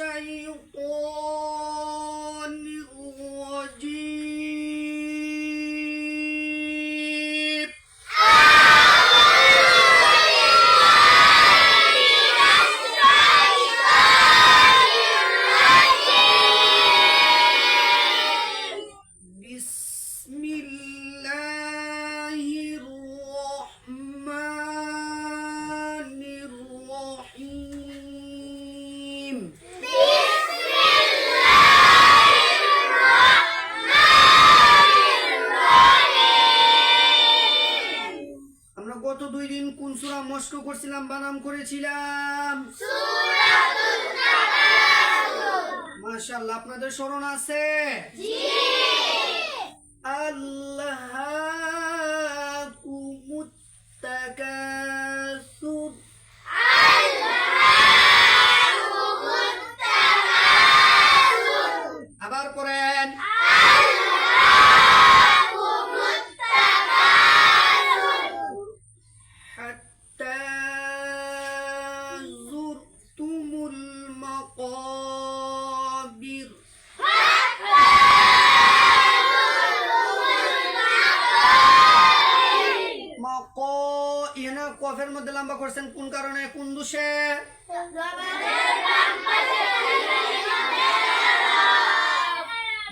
الشيطان الرجيم بسم الله الرحمن الرحيم আমরা গত 2 দিন কোন সূরা মস্ক করছিলাম, বানাম করেছিলাম সূরাতুন তাকাসুর। মাশাআল্লাহ, আপনাদের স্মরণ আছে? জি। আল্লাহাকুমুত তাকাসুর, আল্লাহাকুমুত তাকাসুর। আবার পড়েন আল্লাহাকুমুত তাকাসুর হাত্তা যুরতুমুল মাকাবির। কফের মধ্যে লম্বা করছেন কোন কারণে, কোন দোষে?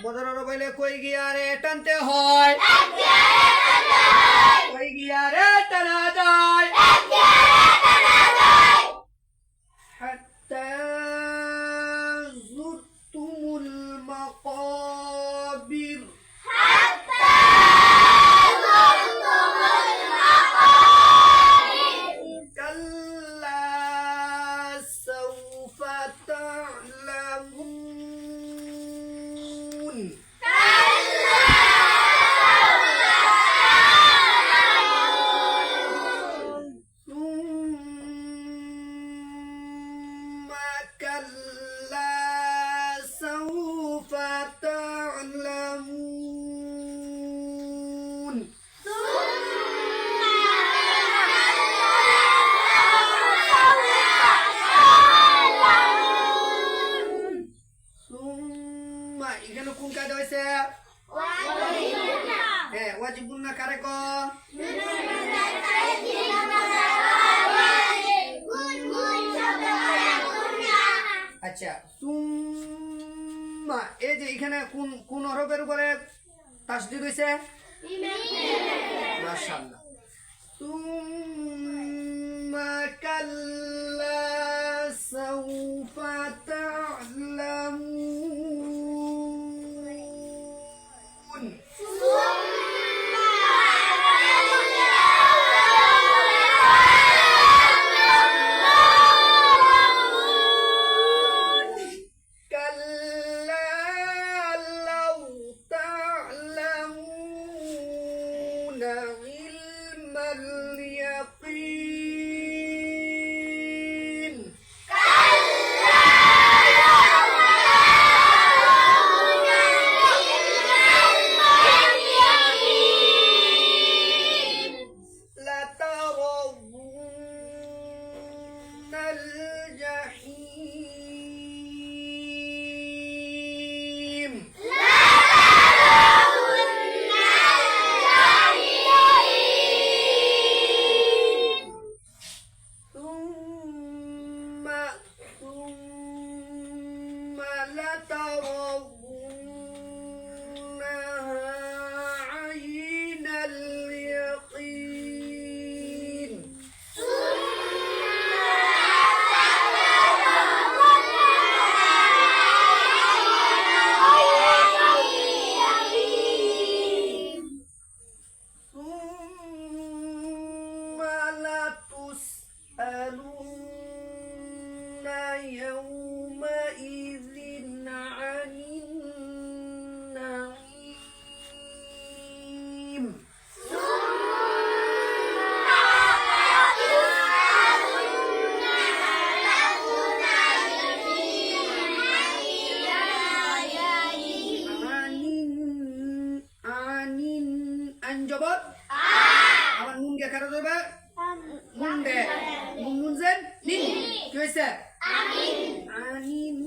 মদর বলে কই গিয়া রে টানতে হয়, কই গিয়া রে টানা যায়। হাত্তা যুরতুমুল মাকাবির, এখানে কোন কায়দা হয়েছে? হ্যাঁ, ওয়াজিবুন না কারে ক? আচ্ছা, সুম্মা এই যে এখানে কোন কোন হরফের উপরে তাসদীদ হইছে? মাশাআল্লাহ। সুম্মা কাল্লা সাউফা তা'লামুন। জবর আমার নুন কে কাটা যাবে মুন্ডে নুন নুন জেন নিন কি হইছে আমিন আনিন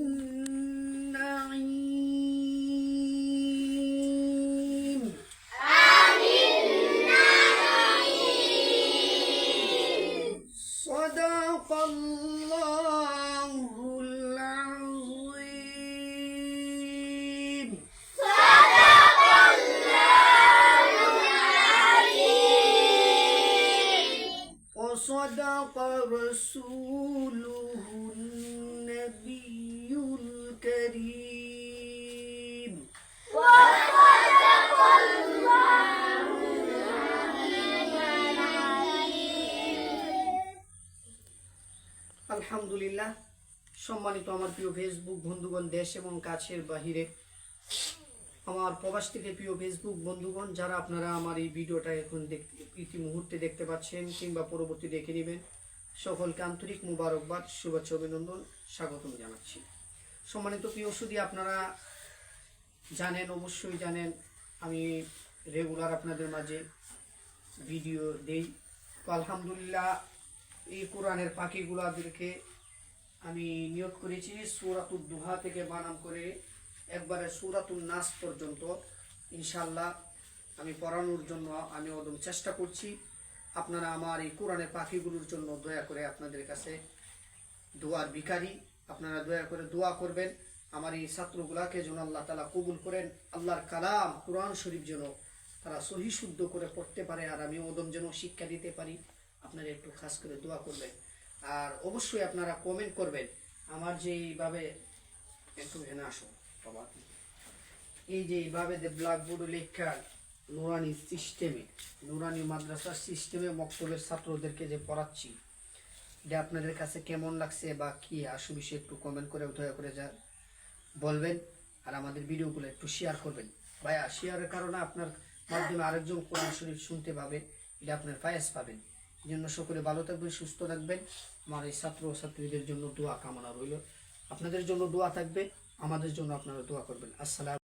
صدق رسوله النبي الكريم আলহামদুলিল্লাহ। সম্মানিত আমার প্রিয় ফেসবুক বন্ধুগণ, দেশ এবং কাছের বাহিরে আমার প্রবাস থেকে প্রিয় ফেসবুক বন্ধুগণ, যারা আপনারা আমার এই ভিডিওটা এখন ইতি মুহূর্তে দেখতে পাচ্ছেন কিংবা পরবর্তী দেখে নেবেন, সকলকে আন্তরিক মুবারকবাদ, শুভেচ্ছা, অভিনন্দন, স্বাগতম জানাচ্ছি। সম্মানিত প্রিয় সুধী, আপনারা জানেন, অবশ্যই জানেন, আমি রেগুলার আপনাদের মাঝে ভিডিও দেই। তো আলহামদুলিল্লাহ, এই কোরআনের পাখিগুলাদেরকে আমি নিয়োগ করেছি সূরাতুদ দুহা থেকে বানান করে একবারে সূরাতুন নাস পর্যন্ত ইনশাআল্লাহ আমি পড়ানোর জন্য আমি অদম চেষ্টা করছি। আপনারা আমার এই কোরআনের পাখিগুলোর জন্য দয়া করে আপনাদের কাছে দোয়ার ভিখারি, আপনারা দয়া করে দোয়া করবেন। আমার এই ছাত্রগুলাকে যেন আল্লাহ তাআলা কবুল করেন, আল্লাহর কালাম কোরআন শরীফ যেন তারা সহি শুদ্ধ করে পড়তে পারে, আর আমি ওদম যেন শিক্ষা দিতে পারি। আপনারা একটু খাস করে দোয়া করবেন, আর অবশ্যই আপনারা কমেন্ট করবেন। আমার যে এইভাবে একটু এখানে আসো বাবা, এই যে এইভাবে যে ব্ল্যাকবোর্ডে লেখা নুরানি সিস্টেমে, নুরানি মাদ্রাসার সিস্টেমে মক্তবের ছাত্রদেরকে যে পড়াচ্ছি, এটা আপনাদের কাছে কেমন লাগছে বা কি আসু বিষয়ে একটু কমেন্ট করে দয়া করে যা বলবেন। আর আমাদের ভিডিওগুলো একটু শেয়ার করবেন ভাইয়া, শেয়ারের কারণে আপনার মাধ্যমে আরেকজন কোরআন শরীফ শুনতে পাবে, এটা আপনার ফায়েজ পাবেন। এই জন্য সকলে ভালো থাকবেন, সুস্থ থাকবেন। আমার এই ছাত্র ও ছাত্রীদের জন্য দোয়া কামনা রইল, আপনাদের জন্য দোয়া থাকবে, আমাদের জন্য আপনারা দোয়া করবেন। আসসালাম।